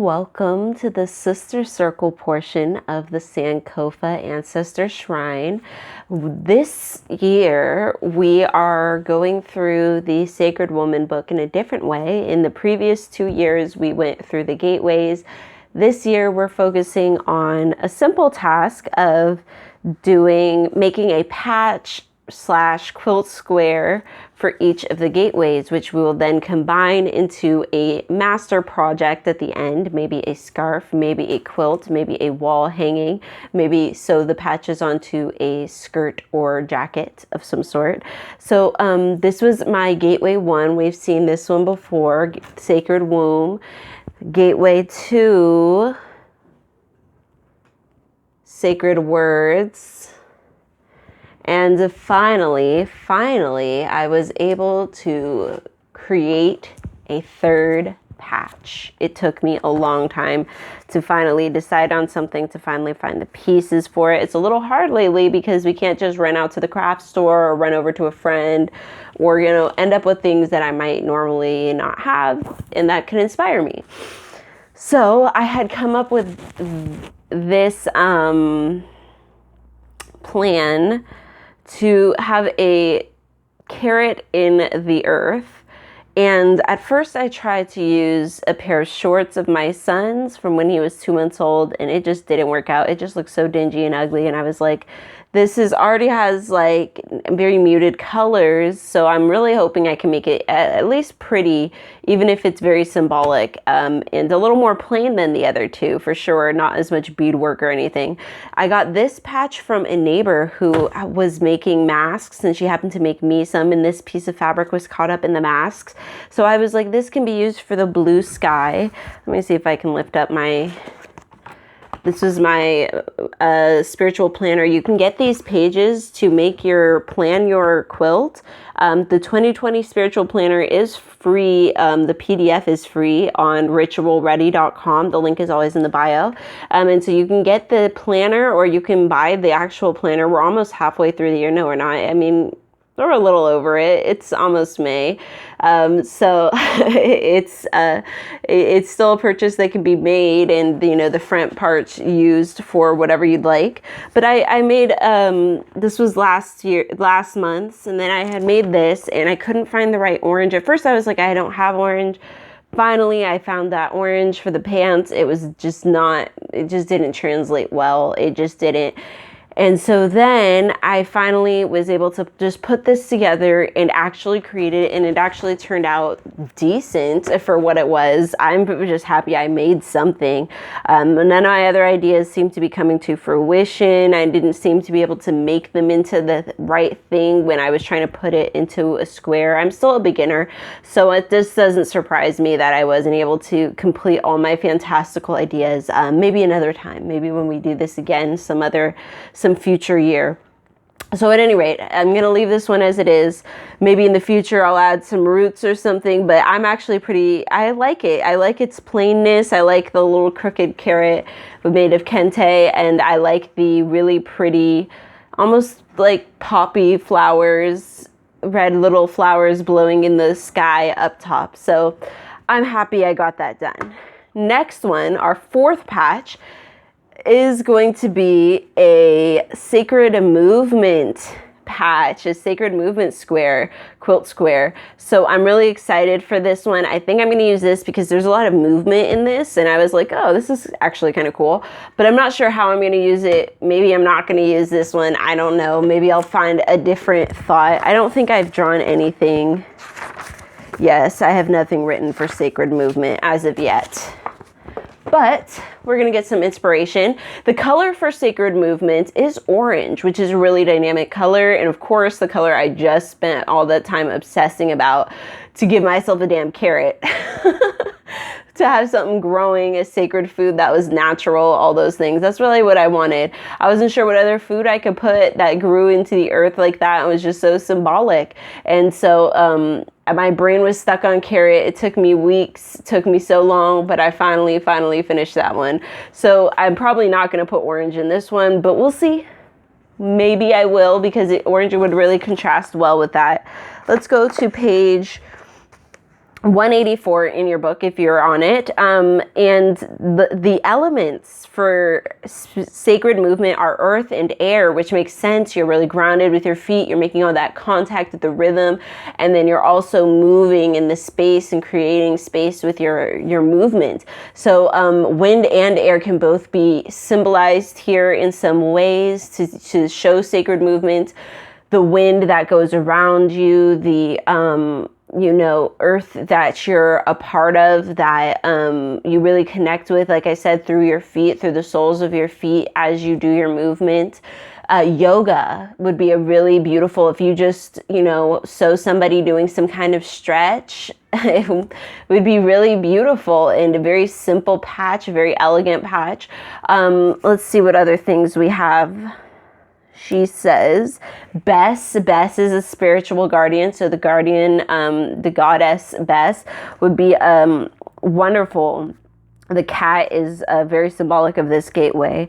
welcome to the Sister Circle portion of the Sankofa Ancestor Shrine. This year, we are going through the Sacred Woman book in a different way. In the previous 2 years, we went through the gateways. This year, we're focusing on a simple task of making a patch / quilt square for each of the gateways, which we will then combine into a master project at the end, maybe a scarf, maybe a quilt, maybe a wall hanging, maybe sew the patches onto a skirt or jacket of some sort. So this was my gateway 1. We've seen this one before, Sacred Womb. Gateway 2, Sacred Words. And finally, I was able to create a third patch. It took me a long time to finally decide on something, to finally find the pieces for it. It's a little hard lately because we can't just run out to the craft store or run over to a friend or, end up with things that I might normally not have, and that can inspire me. So I had come up with this plan to have a carrot in the earth. And at first I tried to use a pair of shorts of my son's from when he was 2 months old, and it just didn't work out. It just looked so dingy and ugly. And I was like, this already has like very muted colors. So I'm really hoping I can make it at least pretty, even if it's very symbolic, and a little more plain than the other two for sure. Not as much beadwork or anything. I got this patch from a neighbor who was making masks, and she happened to make me some, and this piece of fabric was caught up in the masks. So I was like, this can be used for the blue sky. Let me see if I can lift up this is my spiritual planner. You can get these pages to plan your quilt. The 2020 spiritual planner is free. The PDF is free on ritualready.com. The link is always in the bio. And so you can get the planner, or you can buy the actual planner. We're almost halfway through the year. No, we're not. I mean, we're a little over it. It's almost May. So it's still a purchase that can be made, and the front parts used for whatever you'd like. But I made, this was last month, and then I had made this, and I couldn't find the right orange. At first I was like, I don't have orange. Finally, I found that orange for the pants. It just didn't translate well. It just didn't. And so then I finally was able to just put this together and actually create it, and it actually turned out decent for what it was. I'm just happy I made something. None of my other ideas seemed to be coming to fruition. I didn't seem to be able to make them into the right thing when I was trying to put it into a square. I'm still a beginner, so it just doesn't surprise me that I wasn't able to complete all my fantastical ideas. Maybe another time, maybe when we do this again, some future year. So at any rate, I'm going to leave this one as it is. Maybe in the future I'll add some roots or something, but I'm actually I like it. I like its plainness. I like the little crooked carrot made of kente, and I like the really pretty, almost like poppy flowers, red little flowers blowing in the sky up top. So I'm happy I got that done. Next one, our fourth patch, is going to be a sacred movement patch, a sacred movement square, quilt square. So I'm really excited for this one. I think I'm going to use this because there's a lot of movement in this, and I was like, oh, this is actually kind of cool, but I'm not sure how I'm going to use it. Maybe I'm not going to use this one. I don't know. Maybe I'll find a different thought. I don't think I've drawn anything. Yes, I have nothing written for sacred movement as of yet. But we're going to get some inspiration. The color for Sacred Movement is orange, which is a really dynamic color. And of course, the color I just spent all that time obsessing about to give myself a damn carrot. To have something growing, a sacred food that was natural, all those things. That's really what I wanted. I wasn't sure what other food I could put that grew into the earth like that. It was just so symbolic. And so my brain was stuck on carrot. It took me weeks, took me so long, but I finally finished that one. So I'm probably not going to put orange in this one, but we'll see. Maybe I will, because orange would really contrast well with that. Let's go to page 184 in your book if you're on it. And the elements for sacred movement are earth and air, which makes sense. You're really grounded with your feet. You're making all that contact with the rhythm. And then you're also moving in the space and creating space with your movement. So wind and air can both be symbolized here in some ways to show sacred movement. The wind that goes around you, the earth that you're a part of, that you really connect with, like I said, through your feet, through the soles of your feet as you do your movement. Yoga would be a really beautiful, if you just, saw somebody doing some kind of stretch, it would be really beautiful and a very simple patch, a very elegant patch. Let's see what other things we have. She says, Bess is a spiritual guardian. So the guardian, the goddess Bess would be wonderful. The cat is very symbolic of this gateway.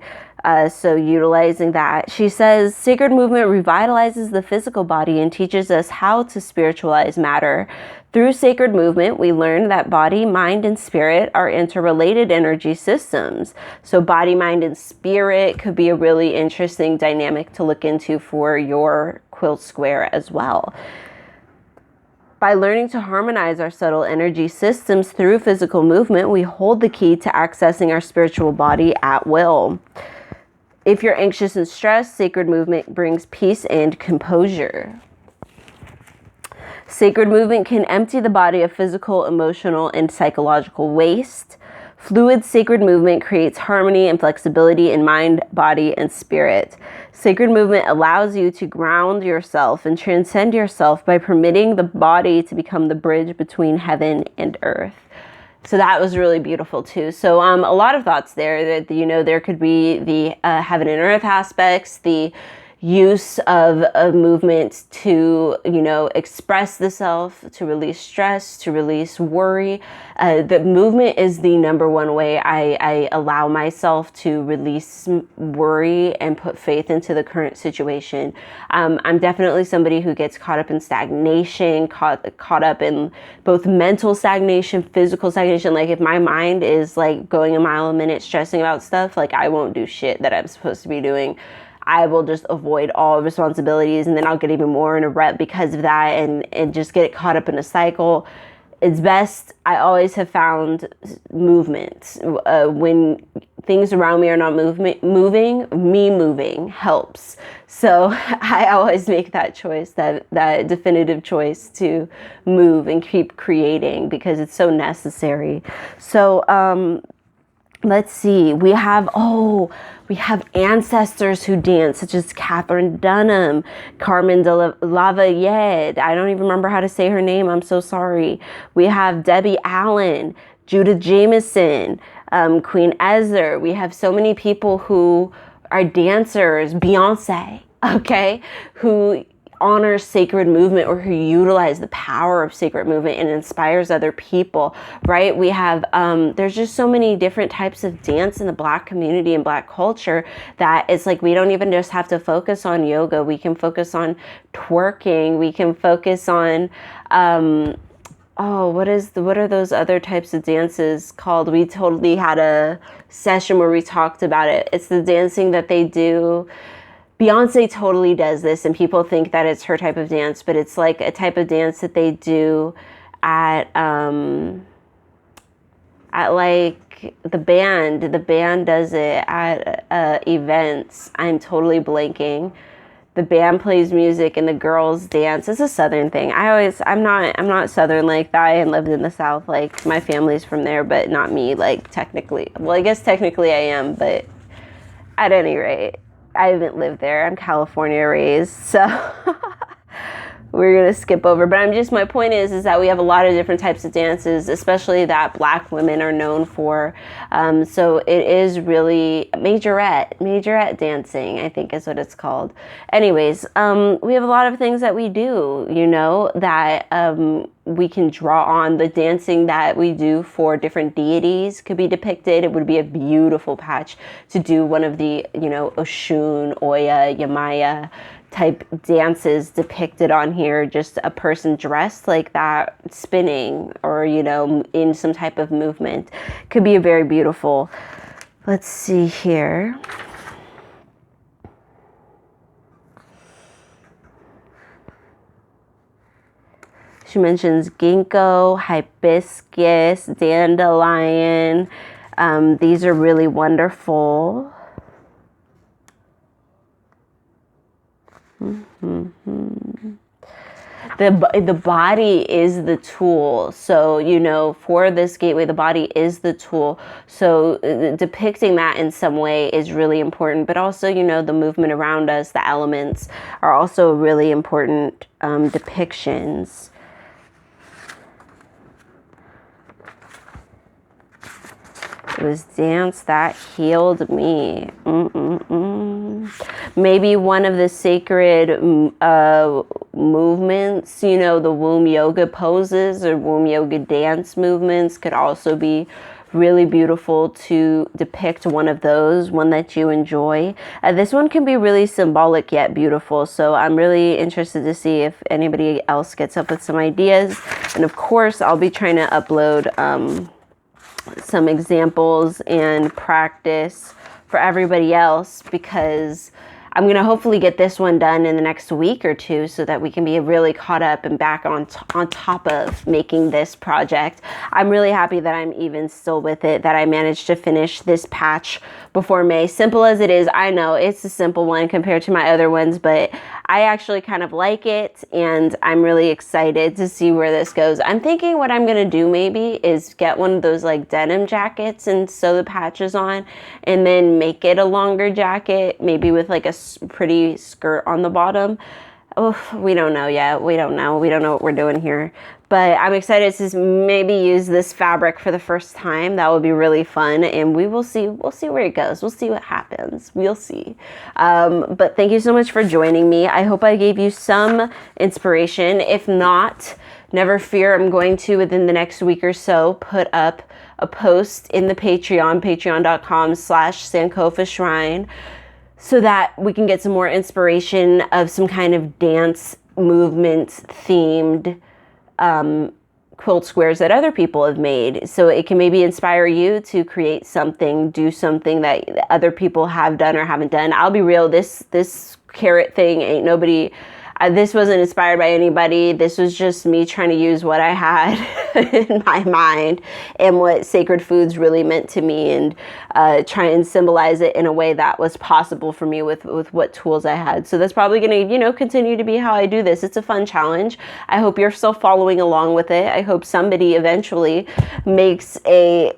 So utilizing that. She says, sacred movement revitalizes the physical body and teaches us how to spiritualize matter. Through sacred movement, we learn that body, mind, and spirit are interrelated energy systems. So body, mind, and spirit could be a really interesting dynamic to look into for your quilt square as well. By learning to harmonize our subtle energy systems through physical movement, we hold the key to accessing our spiritual body at will. If you're anxious and stressed, sacred movement brings peace and composure. Sacred movement can empty the body of physical, emotional, and psychological waste. Fluid sacred movement creates harmony and flexibility in mind, body, and spirit. Sacred movement allows you to ground yourself and transcend yourself by permitting the body to become the bridge between heaven and earth. So that was really beautiful too. So a lot of thoughts there that, there could be the heaven and earth aspects, the use of a movement to, express the self, to release stress, to release worry. The movement is the number one way I allow myself to release worry and put faith into the current situation. I'm definitely somebody who gets caught up in stagnation, caught up in both mental stagnation, physical stagnation. Like if my mind is like going a mile a minute stressing about stuff, like I won't do shit that I'm supposed to be doing. I will just avoid all responsibilities, and then I'll get even more in a rut because of that, and just get caught up in a cycle. It's best, I always have found, movement. When things around me are not moving, me moving helps. So I always make that choice, that definitive choice to move and keep creating, because it's so necessary. So let's see, we have ancestors who dance, such as Catherine Dunham, Carmen de Lavallette. I don't even remember how to say her name. I'm so sorry. We have Debbie Allen, Judith Jameson, Queen Esther. We have so many people who are dancers, Beyonce, okay, who honors sacred movement, or who utilize the power of sacred movement and inspires other people, right? We have, there's just so many different types of dance in the Black community and Black culture that it's like we don't even just have to focus on yoga. We can focus on twerking. We can focus on, what are those other types of dances called? We totally had a session where we talked about it. It's the dancing that they do. Beyonce totally does this, and people think that it's her type of dance, but it's like a type of dance that they do at like the band. The band does it at events. I'm totally blanking. The band plays music and the girls dance. It's a Southern thing. I'm not Southern like that. I lived in the South. Like my family's from there, but not me. Like technically, well, I guess technically I am, but at any rate, I haven't lived there. I'm California raised, so we're gonna skip over. But my point is that we have a lot of different types of dances, especially that Black women are known for. So it is really majorette dancing, I think is what it's called. Anyways, we have a lot of things that we do, that we can draw on. The dancing that we do for different deities could be depicted. It would be a beautiful patch to do one of the, Oshun, Oya, Yamaya type dances depicted on here, just a person dressed like that, spinning, or, you know, in some type of movement. Could be very beautiful. Let's see here. She mentions ginkgo, hibiscus, dandelion. These are really wonderful. The body is the tool. So, you know, for this gateway, the body is the tool. So depicting that in some way is really important. But also, you know, the movement around us, the elements are also really important depictions. It was dance that healed me. Maybe one of the sacred movements, you know, the womb yoga poses or womb yoga dance movements could also be really beautiful to depict one of those, one that you enjoy. This one can be really symbolic yet beautiful. So I'm really interested to see if anybody else gets up with some ideas. And of course, I'll be trying to upload some examples and practice for everybody else, because I'm going to hopefully get this one done in the next week or two so that we can be really caught up and back on top of making this project. I'm really happy that I'm even still with it, that I managed to finish this patch before May. Simple as it is, I know it's a simple one compared to my other ones, but I actually kind of like it, and I'm really excited to see where this goes. I'm thinking what I'm going to do maybe is get one of those like denim jackets and sew the patches on, and then make it a longer jacket, maybe with like a pretty skirt on the bottom. Oh, we don't know yet. We don't know what we're doing here. But I'm excited to maybe use this fabric for the first time. That would be really fun, and we will see. We'll see where it goes. We'll see what happens. We'll see. But thank you so much for joining me. I hope I gave you some inspiration. If not, never fear. I'm going to, within the next week or so, put up a post in the Patreon, patreon.com/Sankofa Shrine, so that we can get some more inspiration of some kind of dance movement themed quilt squares that other people have made. So it can maybe inspire you to create something, do something that other people have done or haven't done. I'll be real, this carrot thing ain't nobody, this wasn't inspired by anybody. This was just me trying to use what I had in my mind and what sacred foods really meant to me, and try and symbolize it in a way that was possible for me with what tools I had. So that's probably going to, you know, continue to be how I do this. It's a fun challenge. I hope you're still following along with it. I hope somebody eventually makes a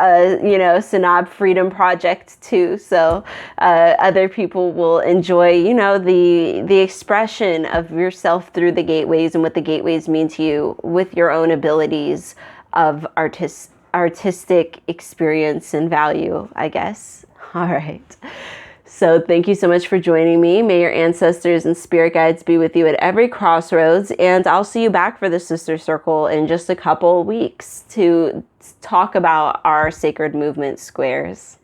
you know, Senab Freedom Project too, so other people will enjoy, you know, the expression of yourself through the gateways and what the gateways mean to you with your own abilities of artistic experience and value, I guess. All right. So thank you so much for joining me. May your ancestors and spirit guides be with you at every crossroads. And I'll see you back for the Sister Circle in just a couple weeks to talk about our sacred movement squares.